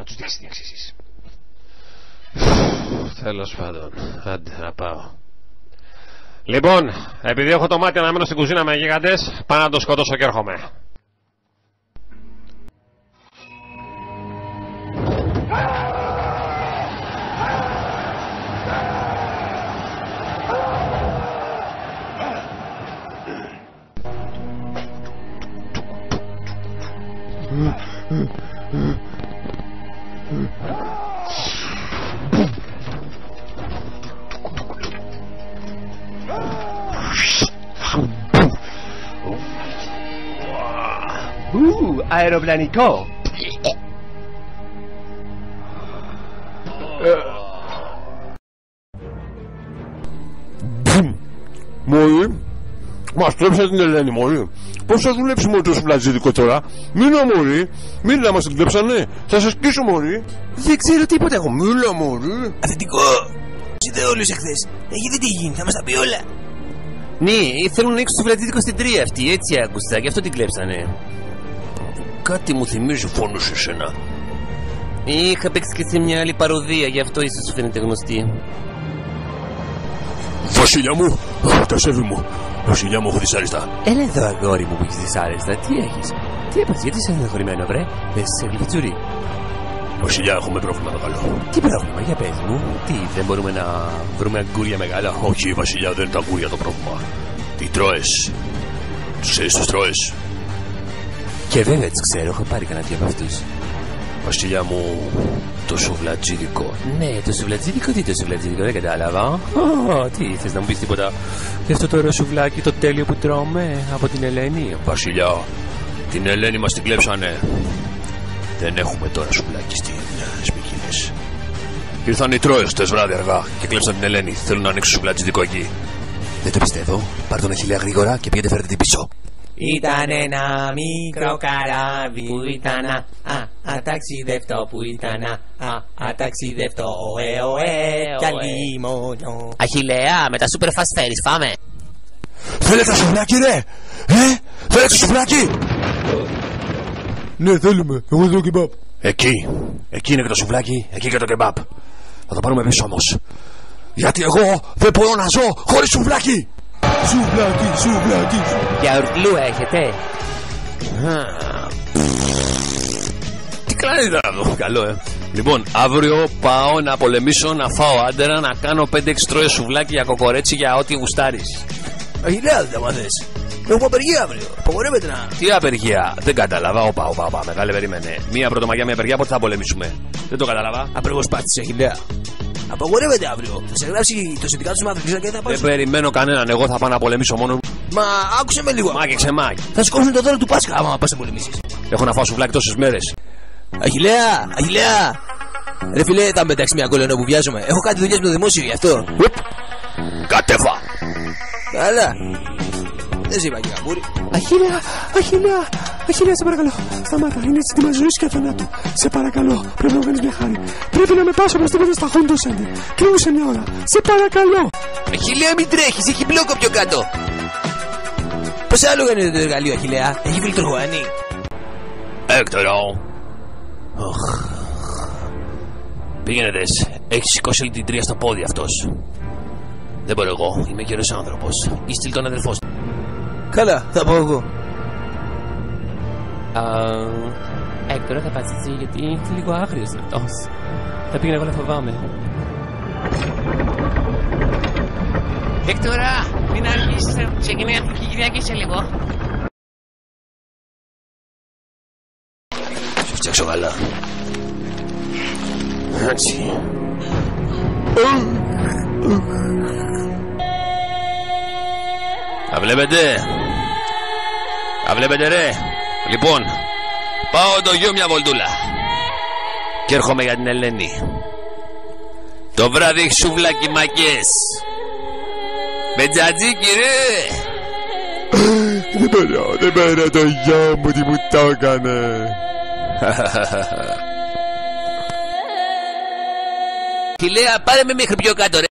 να τους δείξει εξήσεις. Τέλος πάντων, άντε να πάω. Λοιπόν, επειδή έχω το μάτι να μένω στην κουζίνα με γίγαντες, πάω να το σκοτώσω και έρχομαι. Αεροπλανικό. Μωρή, μας κλέψατε την Ελένη, μωρή. Πώς θα δουλέψουμε το σουβλατζίδικο τώρα? Μίλα, μωρή, μίλα, μας την κλέψανε. Θα σας κλείσω, μωρή. Δεν ξέρω τίποτα εγώ. Μίλα, μωρή. Αφεντικό, είδε όλους εχθές. Έχει δει τι γίνει, θα μας τα πει όλα. Ναι, θέλουν να ανοίξουν το σουβλατζίδικο στην 3 αυτή, έτσι άκουσα, γι' αυτό την κλέψανε. Κάτι μου θυμίζει φόνο σε σένα. Είχα παίξει και σε μια άλλη παροδία, γι' αυτό ίσως σου φαίνεται γνωστή. Βασίλια μου, τα σέβη μου. Βασίλια μου, έχω δυσάρεστα. Έλα εδώ, αγόρι μου που έχεις δυσάρεστα, τι έχεις? Τι έπαθες, γιατί είσαι ενοχωρημένο, βρε? Δεν σε γλυφιτσουρί. Βασιλιά, έχουμε πρόβλημα μεγάλο. Τι πρόβλημα, για πες μου? Τι, δεν μπορούμε να βρούμε αγκούρια μεγάλα? Όχι, Βασιλιά, δεν είναι τα αγκούρια το πρόβλημα. Τι τρώες? Τους ξέρεις τους τρώες? Και βέβαια τις ξέρω, έχω πάρει κανένα δυο από αυτούς. Βασιλιά μου, το σουβλατζίδικο. Ναι, το σουβλατζίδικο, τι το σουβλατζίδικο, δεν κατάλαβα. Τι, θες να μου πεις τίποτα γι' αυτό το ωραίο σουβλάκι το τέλειο που τρώμε από την Ελένη? Βασιλιά, την Ελένη μας την κλέψανε. Δεν έχουμε τώρα σουβλάκι στις Μυκήνες. Ήρθαν οι Τρόες χτες βράδυ αργά και κλέψαν την Ελένη. Θέλουν να ανοίξουν σουβλατζίδικο εκεί. Δεν το πιστεύω. Πάρ' τον Αχιλλέα γρήγορα και πήγαινε φέρτε την πίσω. Ήταν ένα μικρό καράβι που ήταν αταξιδευτό που ήταν αταξιδευτό κι αλλή μόνο. Αχιλλέα, με τα super fast ferries φάμε. Θέλετε σουβλάκι, ρε! Θέλετε σουβλάκι! Ναι, θέλουμε, εγώ θέλω κεμπάπ. Εκεί είναι και το σουβλάκι, εκεί και το κεμπάπ. Θα το πάρουμε πίσω όμως. Γιατί εγώ δεν μπορώ να ζω χωρίς σουβλάκι! Σουβλάκι. Γιαουρτλού έχετε? Τι κλάνει εδώ, καλό Λοιπόν, αύριο πάω να πολεμήσω, να φάω άντερα, να κάνω 5-6 τρώες σουβλάκι για κοκορέτσι για ό,τι γουστάρεις. Αχιλλέα, δεν τα μάθες. Έχουμε απεργία αύριο, απαγορεύεται να... Τι απεργία? Δεν κατάλαβα, όπα, μεγάλε περίμενε. Μία πρωτομαγιά, μία απεργία, πότε θα πολεμήσουμε? Δεν το κατάλαβα. Απεργός πάτης, Αχιλλέα. Απαγορεύεται αύριο. Θα σε γράψει το συνδικάτο του Μαύρη και θα πάει. Δεν περιμένω κανέναν. Εγώ θα πάω να πολεμήσω μόνο. Μα άκουσε με λίγο. Μάκεξε. Θα σηκώσουν το δώρο του Πάσχα άμα πας να πολεμήσεις. Έχω να φάω σουβλάκι τόσες μέρες. Αχιλλέα. Ρε φιλέ, θα μετάξει μια κόλλα που βιάζομαι. Έχω κάτι δουλειές με το δημόσιο γι' αυτό. Κατέβα. Καλά. Δεν σε είπα και καμπούρι. Αχιλλέα, σε παρακαλώ. Σταμάτα, είναι ζήτημα ζωής και θανάτου. Σε παρακαλώ, πρέπει να μου κάνεις μια χάρη. Πρέπει να με πας οπωσδήποτε στα Χόντο Σέντερ. Κλείνω σε μια ώρα. Σε παρακαλώ. Αχιλλέα, μην τρέχεις, έχει μπλόκο πιο κάτω. Πόσα άλογα είναι το εργαλείο, Αχιλλέα? Έχει φιλτροχωάνει? Έκτορο. Πήγαινε δες. Έχει σηκώσει την 3 στο πόδι αυτός. Δεν μπορώ εγώ, είμαι καιρός άνθρωπος. Ή στείλ τον αδελφός. Καλά, θα πάω εγώ. Έκτορα θα πας έτσι γιατί είναι λίγο άγριος αυτός. Θα πήγαινα εγώ να φοβάμαι. Έκτορα, μην αργήσεις, ξεκινάει η Εθνική Κυριακή σε λίγο. Σου φτιάξω καλά. Έτσι. Τα βλέπετε ρε. Λοιπόν, πάω το γιο μια βολτούλα και έρχομαι για την Ελένη. Το βράδυ έχει σουβλάκι μακές. Με τζατζίκι ρε. Δεν πέρα το γιο μου τι μου το έκανε. Αχιλλέα, πάρε με μέχρι πιο κάτω ρε.